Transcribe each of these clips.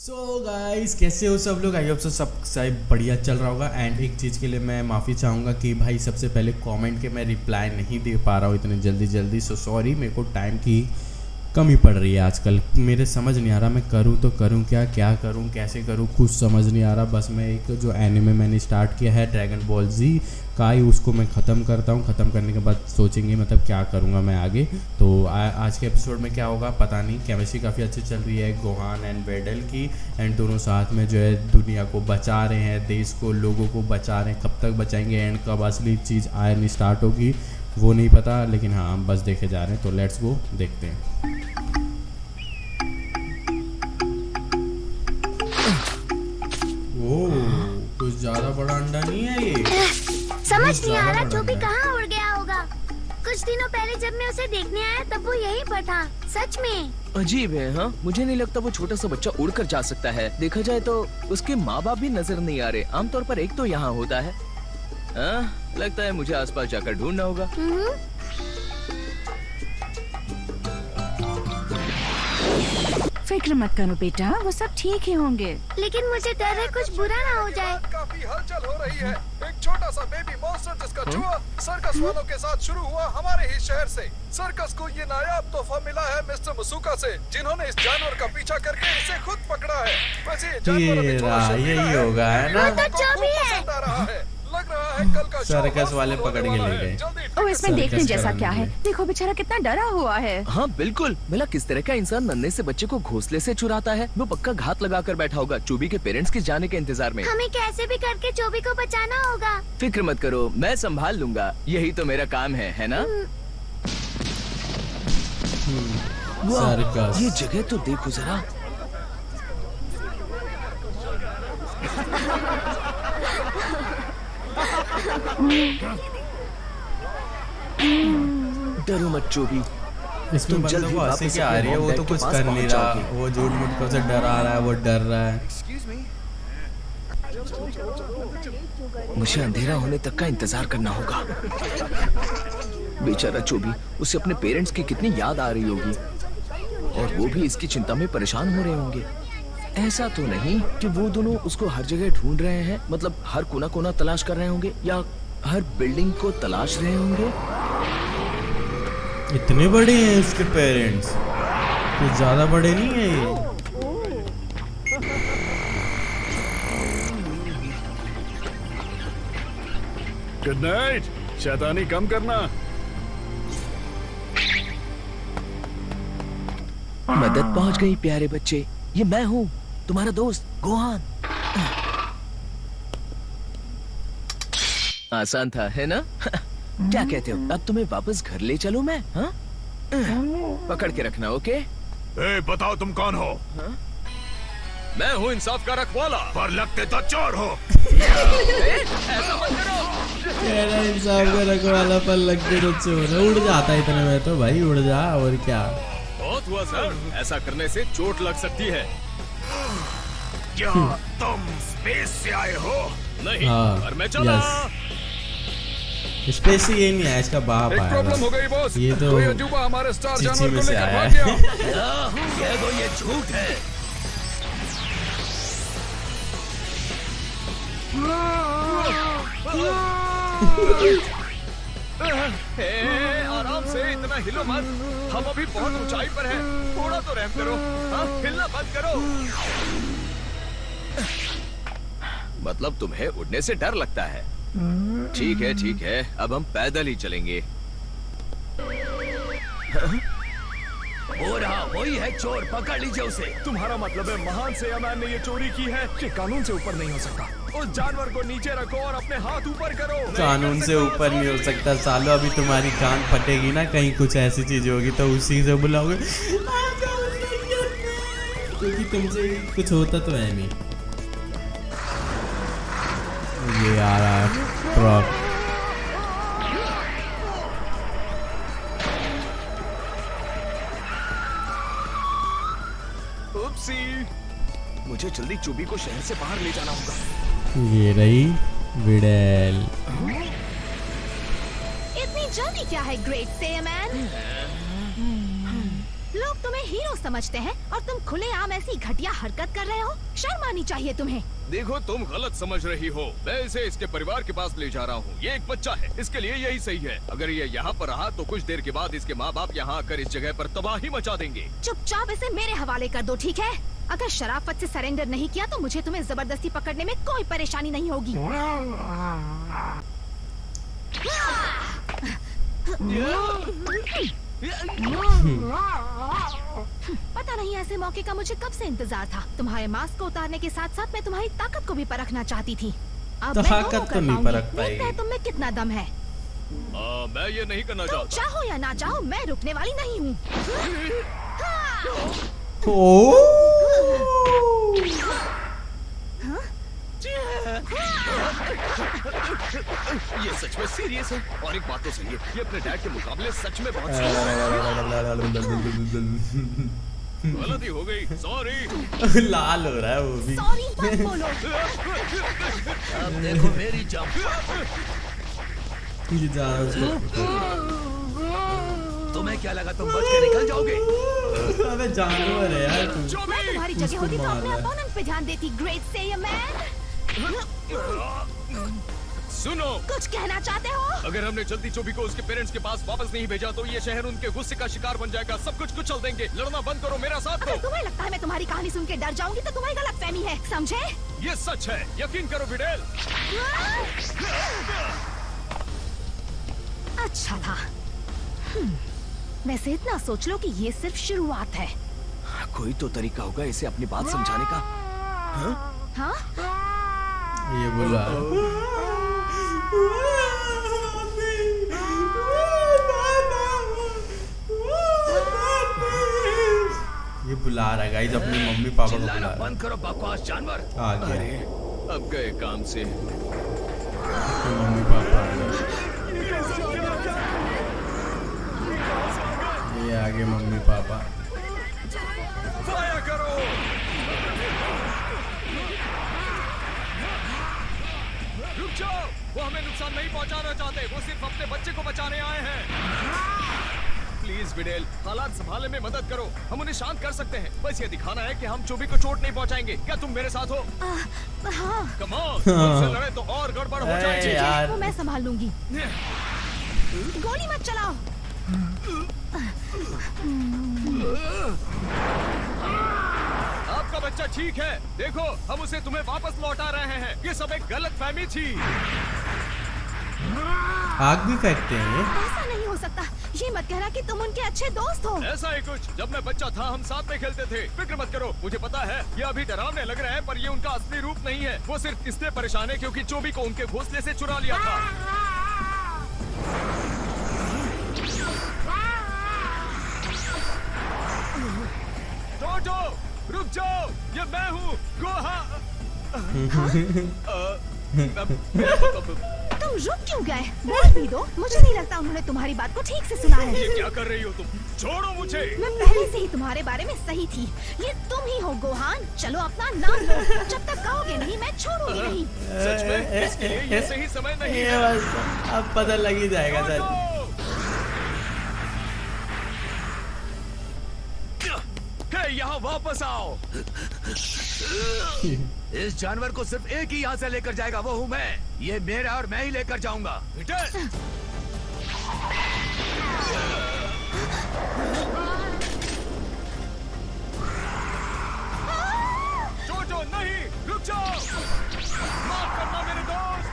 So guys कैसे हो सब लोग। आई होप सब शायद बढ़िया चल रहा होगा। एंड एक चीज़ के लिए मैं माफ़ी चाहूँगा कि भाई सबसे पहले कमेंट के मैं रिप्लाई नहीं दे पा रहा हूँ इतने जल्दी। सो सॉरी, मेरे को टाइम की कमी पड़ रही है आजकल। मेरे समझ नहीं आ रहा मैं करूँ तो करूँ क्या करूँ, कैसे करूँ, कुछ समझ नहीं आ रहा। बस मैं एक जो एनिमे मैंने स्टार्ट किया है ड्रैगन बॉल जी का ही, उसको मैं ख़त्म करता हूँ। ख़त्म करने के बाद सोचेंगे मतलब क्या करूँगा मैं आगे। तो आज के एपिसोड में क्या होगा पता नहीं। केमिस्ट्री काफ़ी अच्छी चल रही है गोहान एंड वेडल की, एंड दोनों साथ में जो है दुनिया को बचा रहे हैं, देश को, लोगों को बचा रहे हैं। कब तक बचाएंगे, एंड कब असली चीज़ आनी स्टार्ट होगी वो नहीं पता, लेकिन हाँ हम बस देखे जा रहे हैं। तो लेट्स गो, देखते हैं। कुछ ज़्यादा बड़ा अंडा नहीं है ये। समझ नहीं आ रहा जो भी कहाँ उड़ गया होगा। कुछ दिनों पहले जब मैं उसे देखने आया तब वो यहीं पर था। सच में अजीब है। हाँ, मुझे नहीं लगता वो छोटा सा बच्चा उड़कर जा सकता है। देखा जाए तो उसके माँ बाप भी नजर नहीं आ रहे। आमतौर पर एक तो यहाँ होता है। लगता है मुझे आसपास जाकर ढूंढना होगा। फिक्र मत करो बेटा, वो सब ठीक ही होंगे। लेकिन मुझे डर है कुछ बुरा ना हो जाए। काफी हलचल हो रही है। एक छोटा सा बेबी मॉन्स्टर जिसका जुआ सर्कस वालों के साथ शुरू हुआ हमारे ही शहर से। सर्कस को ये नायाब तोहफा मिला है मिस्टर मसूका से, जिन्होंने इस जानवर का पीछा करके इसे खुद पकड़ा है। वैसे ये जानवर अभी थोड़ा यही होगा है ना। वो तो जो भी है। लग रहा है कल का सर्कस वाले पकड़ के ले गए। ओ, इसमें देखने जैसा क्या है? देखो बेचारा कितना डरा हुआ है। हाँ बिल्कुल। मिला किस तरह का इंसान नन्हे से बच्चे को घोंसले से चुराता है। वो पक्का घात लगा कर बैठा होगा चूबी के पेरेंट्स के जाने के इंतजार में। हमें कैसे भी करके चोबी को बचाना होगा। फिक्र मत करो, मैं संभाल लूंगा। यही तो मेरा काम है ना? सर्कस। ये जगह तो देखो जरा। डरो मत चोबी। इसमें बंदों को हंसी क्या आ रही है, वो तो कुछ कर नहीं रहा। वो झूठ मूठ को से डरा रहा है, वो डर रहा है। मुझे अंधेरा होने तक का इंतजार करना होगा। बेचारा चोबी, उसे अपने पेरेंट्स की कितनी याद आ रही होगी, और वो भी इसकी चिंता में परेशान हो रहे होंगे। ऐसा तो नहीं कि वो दोनों उसको हर जगह ढूंढ रहे हैं, मतलब हर कोना कोना तलाश कर रहे होंगे, या हर बिल्डिंग को तलाश रहे होंगे। इतने बड़े हैं उसके पेरेंट्स, कुछ ज्यादा बड़े नहीं है ये। Good night. शैतानी कम करना। मदद पहुंच गई प्यारे बच्चे। ये मैं हूँ, तुम्हारा दोस्त गोहान। आसान था है ना? क्या कहते हो, अब तुम्हें वापस घर ले चलूं मैं? हाँ? पकड़ के रखना, ओके? बताओ तुम कौन हो? मैं हूँ इंसाफ का रखवाला। पर लगते तो चोर हो। ऐसा मत करो। इंसाफ का रखवाला पर लगते तो चोर। उड़ जाता है इतने में तो भाई, उड़ जा। और क्या बहुत हुआ सर, ऐसा करने से चोट लग सकती है। क्या तुम स्पेस से आए हो? नहीं, हाँ, पर मैं चला। स्पेस से ये नहीं आया, इसका बाप एक आया। प्रॉब्लम हो गई बॉस। ये तो कोई अजूबा हमारे स्टार चीची जानवर में को से लेकर आया भाग गया। कह दो ये झूठ है। आराम से, इतना हिलो मत। हम अभी बहुत ऊंचाई पर हैं। थोड़ा तो रहम करो। हाँ, हिलना बंद करो। मतलब तुम्हें उड़ने से डर लगता है? ठीक है, अब हम पैदल ही चलेंगे। हो रहा वही है चोर, पकड़ लीजिए उसे। तुम्हारा मतलब है महान सेयामैन ने ये चोरी की है? ये कानून से ऊपर नहीं हो सकता। उस जानवर को नीचे रखो और अपने हाथ ऊपर करो। कानून से ऊपर नहीं हो सकता सालो। अभी तुम्हारी कान फटेगी ना, कहीं कुछ ऐसी चीज होगी तो उसी से बुलाओगे, क्योंकि तुमसे कुछ होता तो है नहीं। ये आ रहा है ट्रक। मुझे जल्दी चुबी को शहर से बाहर ले जाना होगा। ये रही विडेल। इतनी जल्दी क्या है ग्रेट सेयामैन? लोग तुम्हें हीरो समझते हैं और तुम खुलेआम ऐसी घटिया हरकत कर रहे हो। शर्म आनी चाहिए तुम्हें। देखो तुम गलत समझ रही हो। मैं इसे इसके परिवार के पास ले जा रहा हूँ। ये एक बच्चा है, इसके लिए यही सही है। अगर ये यहाँ पर रहा तो कुछ देर के बाद इसके माँ बाप यहाँ आकर इस जगह पर तबाही मचा देंगे। चुपचाप इसे मेरे हवाले कर दो, ठीक है? अगर शराफत से सरेंडर नहीं किया तो मुझे तुम्हें जबरदस्ती पकड़ने में कोई परेशानी नहीं होगी। पता नहीं ऐसे मौके का मुझे कब से इंतजार था। तुम्हारे मास्क को उतारने के साथ साथ मैं तुम्हारी ताकत को भी परखना चाहती थी। अब मैं ताकत दोनों तो कर नहीं पाऊंगी। परख देखते हैं पाएगी। तुम में कितना दम है। मैं ये नहीं करना तुम चाहता। चाहो या ना चाहो मैं रुकने वाली नहीं हूँ। ओ ये सच में सीरियस है। और एक बात तो सही है, ये अपने डैड के मुकाबले सच में बहुत गलती हो गई। सॉरी। लाल हो रहा है वो भी। सॉरी मत बोलो। अब देखो मेरी जंप। ये जा उसको। तुम्हें क्या लगा तुम बच के निकल जाओगे? अबे जानवर है यार तू। मैं तुम्हारी जगह उसको होती तो मार अपने रहा है। अपोनेंट पे ध्यान देती। ग्रेट से मैन। सुनो, कुछ कहना चाहते हो? अगर हमने जल्दी चोबी को उसके पेरेंट्स के पास वापस नहीं भेजा तो ये शहर उनके गुस्से का शिकार बन जाएगा। सब कुछ कुचल देंगे। लड़ना बंद करो, मेरा साथ अगर दो। तुम्हें लगता है मैं तुम्हारी कहानी सुन के डर जाऊंगी तो तुम्हारी गलतफहमी है, समझे? ये सच है, यकीन करो विडेल। अच्छा था। वैसे इतना सोच लो कि ये सिर्फ शुरुआत है। कोई तो तरीका होगा इसे अपनी बात समझाने का। हाँ? ये बोला ये बुला रहा है गाइस अपनी मम्मी पापा को बुला रहा है। बंद करो बकवास जानवर। आ गया। अरे अब गए काम से। उसके मम्मी पापा आ गए। ये आगे मम्मी पापा। फायर करो। रुक जाओ, वो हमें नुकसान नहीं पहुंचाना चाहते। वो सिर्फ अपने बच्चे को बचाने आए हैं। प्लीज विडेल, हालात संभालने में मदद करो। हम उन्हें शांत कर सकते हैं। बस ये दिखाना है कि हम चोबी को चोट नहीं पहुंचाएंगे। क्या तुम मेरे साथ हो? हाँ। कम ऑन, तुमसे लड़े तो और गड़बड़ हो जाएगी। अरे यार। वो मैं संभाल लूंगी। गोली मत चलाओ। आपका बच्चा ठीक है। देखो, हम उसे तुम्हें वापस लौटा रहे हैं। ये सब एक गलतफहमी थी। आग भी फेंकते हैं ये। ऐसा नहीं हो सकता। ये मत कहना कि तुम उनके अच्छे दोस्त हो। ऐसा ही कुछ। जब मैं बच्चा था हम साथ में खेलते थे। फिक्र मत करो, मुझे पता है ये अभी डरावने लग रहे हैं पर ये उनका असली रूप नहीं है। वो सिर्फ इसलिए परेशान है क्योंकि चोबी को उनके घोंसले से चुरा लिया था। टोटो, रुक जाओ, ये मैं हूँ, गोहा। तुम रुक क्यों गए? बोल भी दो। मुझे नहीं लगता उन्होंने तुम्हारी बात को ठीक से सुना है। ये क्या कर रही हो तुम? छोड़ो मुझे। मैं पहले से ही तुम्हारे बारे में सही थी। ये तुम ही हो गोहान। चलो अपना नाम लो। जब तक कहोगे नहीं मैं छोड़ूंगी नहीं। सच में इसके लिए ये सही समय नहीं ये है। बस अब पता लग ही जाएगा सर। टोटो! हे, यहाँ वापस आओ। इस जानवर को सिर्फ एक ही यहाँ से लेकर जाएगा, वो हूँ मैं। ये मेरा और मैं ही लेकर जाऊंगा। टोटो नहीं, रुक जाओ। माफ करना मेरे दोस्त।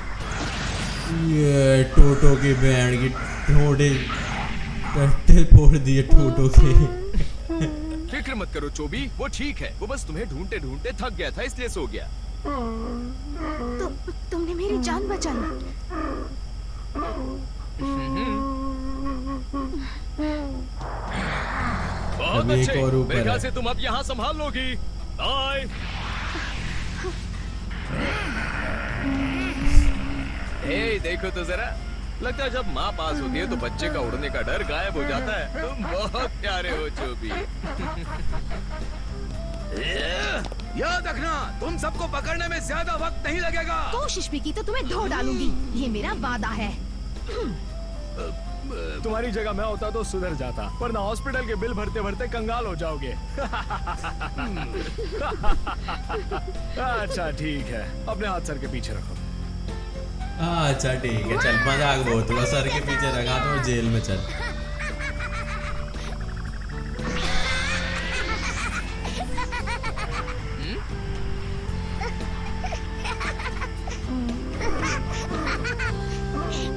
ये टोटो की बैंड की ठोड़े टट्टे फोड़ दिए टोटो के। फिक्र मत करो चोबी, वो ठीक है। वो बस तुम्हें ढूंढते ढूंढते थक गया था इसलिए सो गया। तुमने मेरी जान बचाई। बहुत अभी एक अच्छे। और ऊपर मेरे ख्याल है। से तुम अब यहाँ संभाल लोगी। बाय। हे, देखो तो जरा। लगता है जब माँ पास होती है तो बच्चे का उड़ने का डर गायब हो जाता है। तुम बहुत प्यारे हो चोबी। याद रखना, तुम सबको पकड़ने में ज्यादा वक्त नहीं लगेगा। कोशिश भी की तो तुम्हें धो डालूंगी। ये मेरा वादा है। तुम्हारी जगह मैं होता तो सुधर जाता, वरना हॉस्पिटल के बिल भरते भरते कंगाल हो जाओगे। अच्छा ठीक है, अपने हाथ सर के पीछे रखो। अच्छा ठीक है, चल मजाक बहुत हुआ, सर के पीछे रखा तो जेल में चल।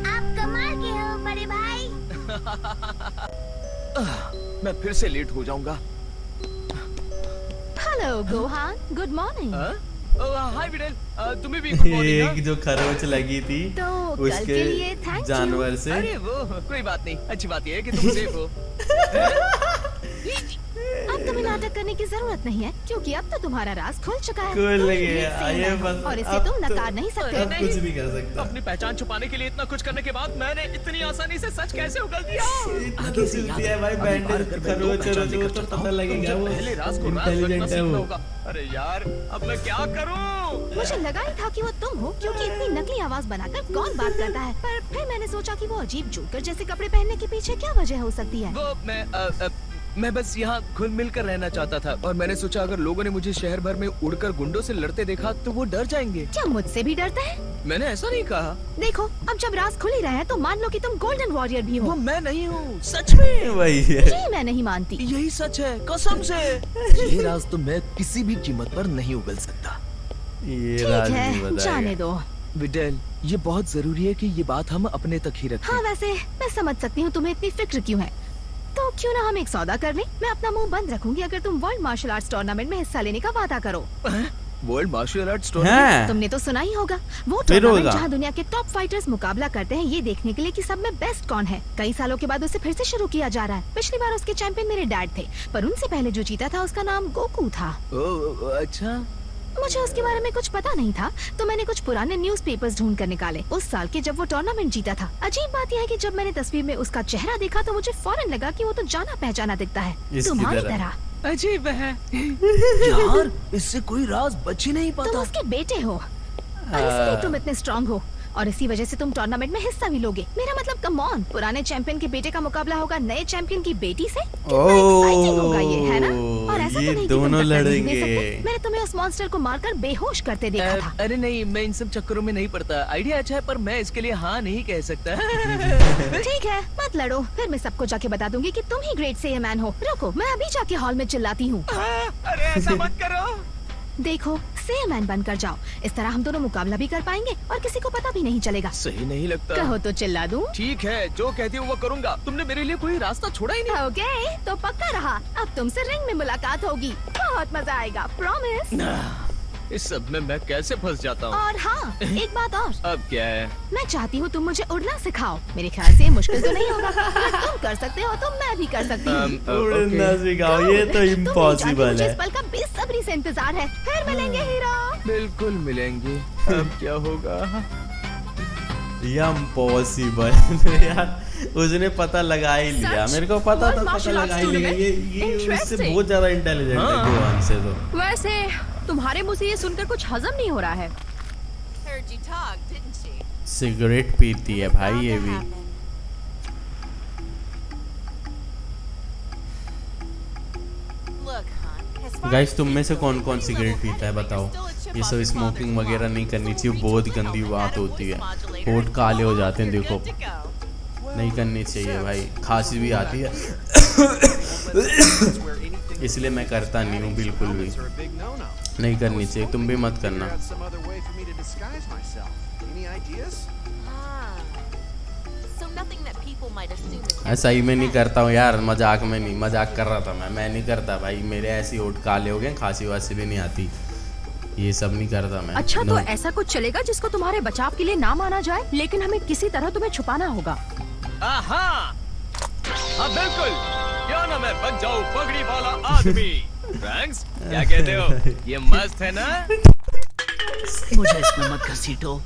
आप कमाल के हो बड़े भाई। मैं फिर से लेट हो जाऊंगा। Hello Gohan, good morning. Hi Videl, तुम्हें भी good morning, हाँ? एक जो खरोच लगी थी तो कल उसके के लिए थैंक जानवर से। अरे वो कोई बात नहीं, अच्छी बात यह है कि तुम सेफ हो। अब तुम्हें नाटक करने की जरूरत नहीं है, क्योंकि अब तो तुम्हारा राज खुल चुका है। खुल तुम गया, एक ये सेना हो, बस और इसे अब तुम तो- नकार नहीं सकते। अब कुछ नहीं कर सकता। अपनी पहचान छुपाने के लिए इतना कुछ करने के बाद मैंने इतनी आसानी से सच कैसे उगल दिया? इतना तो सिलती है भाई, बैंडेज खरोच वो तो पता लगेगा, वो पहले राज को राज इंटेलिजेंट रखना है सीखना वो। होगा। अरे यार, अब मैं क्या करूं? मुझे लगा ही था कि वो तुम हो, क्योंकि इतनी नकली आवाज बनाकर कौन बात करता है। पर फिर मैंने सोचा कि वो अजीब जोकर जैसे कपड़े पहनने के पीछे क्या वजह हो सकती है। वो मैं बस यहाँ घुल मिल कर रहना चाहता था, और मैंने सोचा अगर लोगों ने मुझे शहर भर में उड़कर गुंडों से लड़ते देखा तो वो डर जाएंगे। क्या मुझसे भी डरते हैं? मैंने ऐसा नहीं कहा। देखो, अब जब राज खुल ही रहा है तो मान लो कि तुम गोल्डन वॉरियर भी वो हो। मैं नहीं हूँ, सच में। वही है। जी मैं नहीं मानती। यही सच है, कसम से। ये राज तो मैं किसी भी कीमत पर नहीं उगल सकता। ये ठीक राज नहीं है, बताएगा। जाने दो। विडेल, ये बहुत जरूरी है कि ये बात हम अपने तक ही रखें। हाँ वैसे मैं समझ सकती हूँ तुम्हें इतनी फिक्र क्यों है। तो क्यों ना हम एक सौदा कर लें? मैं अपना मुंह बंद रखूंगी अगर तुम वर्ल्ड मार्शल आर्ट्स टूर्नामेंट में हिस्सा लेने का वादा करो। World martial arts tournament? हैं? तुमने तो सुना ही होगा, वो फिर टूर्नामेंट होगा। जहाँ दुनिया के टॉप फाइटर्स मुकाबला करते हैं ये देखने के लिए कि सब में बेस्ट कौन है। कई सालों के बाद उसे फिर से शुरू किया जा रहा है। पिछली बार उसके चैंपियन मेरे डैड थे, पर उनसे पहले जो जीता था उसका नाम गोकू था। ओह, अच्छा। मुझे उसके बारे में कुछ पता नहीं था, तो मैंने कुछ पुराने न्यूज़पेपर्स ढूंढ कर निकाले उस साल के जब वो टूर्नामेंट जीता था। अजीब बात यह है कि जब मैंने तस्वीर में उसका चेहरा देखा तो मुझे फौरन लगा कि वो तो जाना पहचाना दिखता है, इसकी तुम्हारी तरह। तरह। अजीब है। यार, इससे कोई राज बच ही नहीं तुम पाता। उसके बेटे हो और इसलिए तुम इतने स्ट्रॉन्ग हो, और इसी वजह से तुम टूर्नामेंट में हिस्सा भी लोगे। मेरा मतलब कम ऑन, पुराने चैंपियन के बेटे का मुकाबला होगा नए चैंपियन की बेटी से। कितना एक्साइटिंग होगा ये, है ना? और ऐसा ये तो नहीं कि दोनों तुम टक्कर नहीं दे लड़ेंगे। सकते। मैंने तुम्हें उस मॉन्स्टर को मारकर बेहोश करते देखा था। अरे नहीं, मैं इन सब चक्करों में नहीं पड़ता। आइडिया अच्छा है, पर मैं इसके लिए हाँ नहीं कह सकता। ठीक है, मत लड़ो, फिर मैं सबको जाके बता दूंगी कि तुम ही ग्रेट सेयर मैन हो। रुको, मैं अभी जाके हॉल में चिल्लाती हूँ। अरे ऐसा मत करो। देखो, सेयर मैन बनकर जाओ, इस तरह हम दोनों मुकाबला भी कर पाएंगे और किसी को पता भी नहीं चलेगा। सही नहीं लगता। कहो तो चिल्ला दूं? ठीक है, जो कहती हूँ वो करूँगा। तुमने मेरे लिए कोई रास्ता छोड़ा ही नहीं। ओके, तो पक्का रहा, अब तुमसे रिंग में मुलाकात होगी, बहुत मजा आएगा, प्रॉमिस। इस सब में मैं कैसे फंस जाता हूँ? और हाँ, एक बात और, अब क्या है? मैं चाहती हूँ तुम मुझे उड़ना सिखाओ। मेरे ख्याल से ये मुश्किल तो नहीं होगा। अगर तुम कर सकते हो तो मैं भी कर सकती हूँ। उड़ना सिखाओ, ये तो तुम नहीं जानते, इम्पॉसिबल मुझे है। इस पल का बेसब्री से इंतजार है। फिर मिलेंगे हीरो। बिल्कुल मिलेंगे। अब क्या होगा? इम्पॉसिबल यार, उसने पता लगा ही लिया। सच? मेरे को पता था, World पता Martial लगा ही Arts लिया। ये उससे Interesting. बहुत ज्यादा इंटेलिजेंट है हाँ। गोवान से तो। वैसे तुम्हारे मुंह से ये सुनकर कुछ हजम नहीं हो रहा है। सिगरेट पीती है भाई ये भी। गाइस, तुम में से कौन कौन सिगरेट पीता है बताओ। ये सब स्मोकिंग वगैरह नहीं करनी चाहिए, बहुत गंदी बात होती है। होठ काले हो जाते हैं, देखो नहीं करनी चाहिए भाई। खांसी भी आती है इसलिए मैं करता नहीं हूँ बिल्कुल भी। नहीं करनी चाहिए, तुम भी मत करना। सही में नहीं करता हूँ यार, मजाक में नहीं, मजाक कर रहा था मैं नहीं करता भाई। मेरे ऐसी होठ काले हो गए, खांसी वासी भी नहीं आती, ये सब नहीं करता मैं। अच्छा, No. तो ऐसा कुछ चलेगा जिसको तुम्हारे बचाव के लिए ना माना जाए, लेकिन हमें किसी तरह तुम्हें छुपाना होगा। आहा! हाँ बिल्कुल, क्या ना मैं बन जाऊँ पगड़ी वाला आदमी। फ्रैंक्स, क्या कहते हो? ये मस्त है ना? मुझे इसमें मत घसीटो।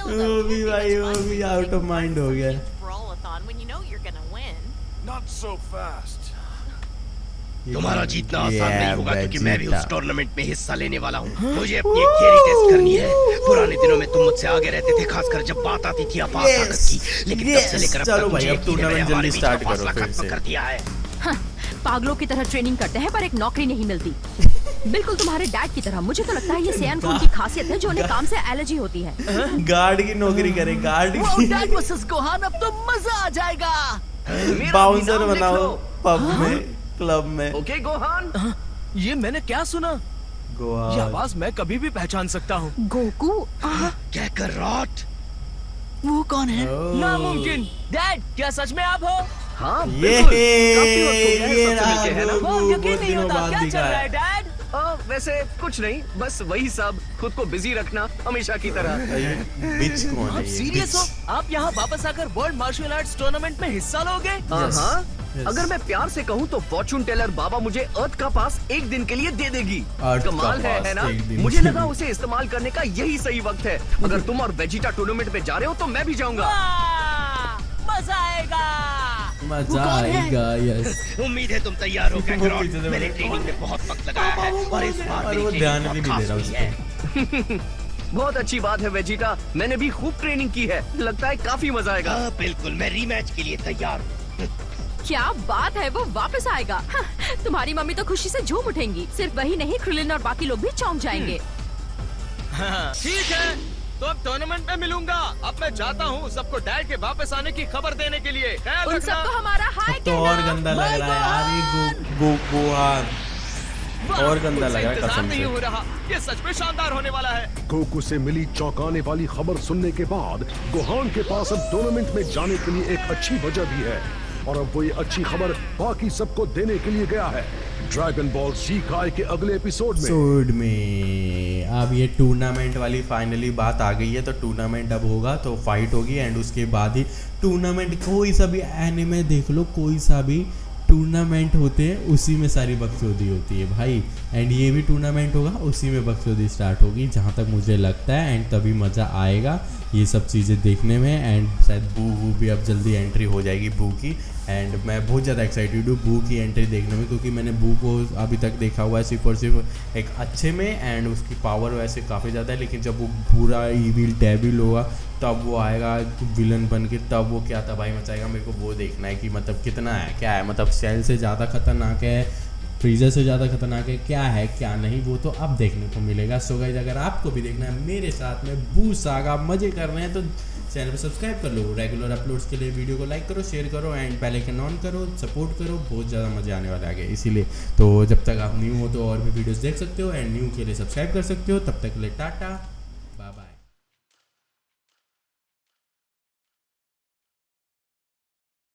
वो भी भाई, वो भी आउट ऑफ माइंड हो गया। Not so fast. तुम्हारा जीतना आसान नहीं होगा क्योंकि मैं भी वेजिटा। उस टूर्नामेंट में हिस्सा लेने वाला हूँ। मुझे अपनी एक थियरी टेस्ट करनी है। पुराने दिनों में तुम मुझसे आगे रहते थे, खासकर जब बात आती थी अपार ताकत की। लेकिन तब से लेकर अब चलो तक भाई, मुझे अब यकीन है टूर्नामेंट मैंने हमारे जल्दी बीच का स्टार्ट करो फासला फिर खत्म से। कर दिया है। हाँ, पागलों की तरह ट्रेनिंग करते हैं पर एक नौकरी नहीं मिलती। बिल्कुल तुम्हारे डैड की तरह। मुझे तो लगता है ये सियान खून की खासियत है जो उन्हें काम से एलर्जी होती है। गार्ड की नौकरी करे, गार्ड की डैड वर्सेस गोहान, अब तो मजा आ जाएगा। मेरा बाउंसर नाम लिख बनाओ लो। पब में, क्लब में। ओके गोहान, ये मैंने क्या सुना? ये गोवा आवाज मैं कभी भी पहचान सकता हूँ। गोकू कहकर रॉट। वो कौन है? नामुमकिन। डैड, क्या सच में आप हो? हाँ ये बिल्कुल। काफी वक्त हो गया है ये सबसे मिलके, है ना? रहा, वो बहुत यकीन नहीं दिनों होता। बाद क्या चल दिखा रहा है। है डैड? वैसे कुछ नहीं, बस वही सब, खुद को बिजी रखना हमेशा की तरह। बिच कौन है आप ये? सीरियस हो? आप यहाँ वापस आकर वर्ल्ड मार्शल आर्ट्स टूर्नामेंट में हिस्सा लोगे? हाँ। अगर मैं प्यार से कहूँ तो फॉर्चून टेलर बाबा मुझे अर्थ का पास एक दिन के लिए दे देगी। अर्थ का कमाल पास है ना? एक दिन मुझे के लगा लिए। उसे इस्तेमाल करने का यही सही वक्त है। अगर तुम और वेजिटा टूर्नामेंट में जा रहे हो तो मैं भी जाऊंगा। मजा आएगा। मजा आएगा। यस। उम्मीद है तुम तैयार हो वो कैकरॉट। पीछे से मैंने बोले, ट्रेनिंग में बहुत वक्त लगाया है और इस बार और मेरी वो ट्रेनिंग ध्यान बहुत भी नहीं खास दे रहा हुई उसको। है। बहुत अच्छी बात है वेजिटा, मैंने भी खूब ट्रेनिंग की है। लगता है काफी मजा आएगा। हाँ, बिल्कुल, मैं रीमैच के लिए तैयार हूँ। क्या बात है, वो वापस आएगा। हाँ, तुम्हारी मम्मी तो खुशी से झूम उठेंगी। सिर्फ वही नहीं, क्रिलिन और बाकी लोग भी चौंक जाएंगे। ठीक है, तो अब टूर्नामेंट में मिलूंगा। अब मैं जाता हूँ सबको डैड के वापस आने की खबर देने के लिए। ख्याल उन रखना। सबको हमारा हाय अब तो और कहना। गंदा लग रहा है यार ये गोहान। और गंदा मुझसे लग रहा है इंतजार कसम नहीं से। हो रहा। ये सच में शानदार होने वाला है। गोकू से मिली चौंकाने वाली खबर सुनने के बाद गोहान के पास अब टूर्नामेंट में जाने के लिए एक अच्छी वजह भी है और अब वो ये अच्छी खबर बाकी सबको देने के लिए गया है। ड्रैगन बॉल जी काय के अगले एपिसोड में अब ये टूर्नामेंट वाली फाइनली बात आ गई है। तो टूर्नामेंट अब होगा तो फाइट होगी एंड उसके बाद ही टूर्नामेंट, कोई सा भी एनिमे देख लो, कोई सा भी टूर्नामेंट होते हैं उसी में सारी बकचोदी होती है भाई। एंड ये भी टूर्नामेंट होगा, उसी में बकचोदी स्टार्ट होगी जहाँ तक मुझे लगता है। एंड तभी मज़ा आएगा ये सब चीज़ें देखने में। एंड शायद बू भी अब जल्दी एंट्री हो जाएगी, बू की। एंड मैं बहुत ज़्यादा एक्साइटेड हूँ बू की एंट्री देखने में, क्योंकि मैंने बू को अभी तक देखा हुआ है सिर्फ और सिर्फ एक अच्छे में। एंड उसकी पावर वैसे काफ़ी ज़्यादा है, लेकिन जब वो पूरा ईविल डेविल होगा तब वो आएगा विलन बन के, तब वो क्या तबाही मचाएगा। मेरे को वो देखना है कि मतलब कितना है, क्या है, मतलब सेल से ज़्यादा खतरनाक है, फ्रीजर से ज़्यादा खतरनाक है, क्या है क्या नहीं, वो तो अब देखने को मिलेगा। सो गाइस, अगर आपको भी देखना है मेरे साथ में बू सागा मज़े कर रहे हैं तो चैनल पे सब्सक्राइब कर लो। रेगुलर अपलोड्स के लिए वीडियो को लाइक करो, शेयर करो एंड बेल आइकन ऑन करो, सपोर्ट करो। बहुत ज़्यादा मज़े आने वाले आगे, इसीलिए तो जब तक आप न्यू हो तो और भी वीडियोस देख सकते हो एंड न्यू के लिए सब्सक्राइब कर सकते हो। तब तक के लिए टाटा।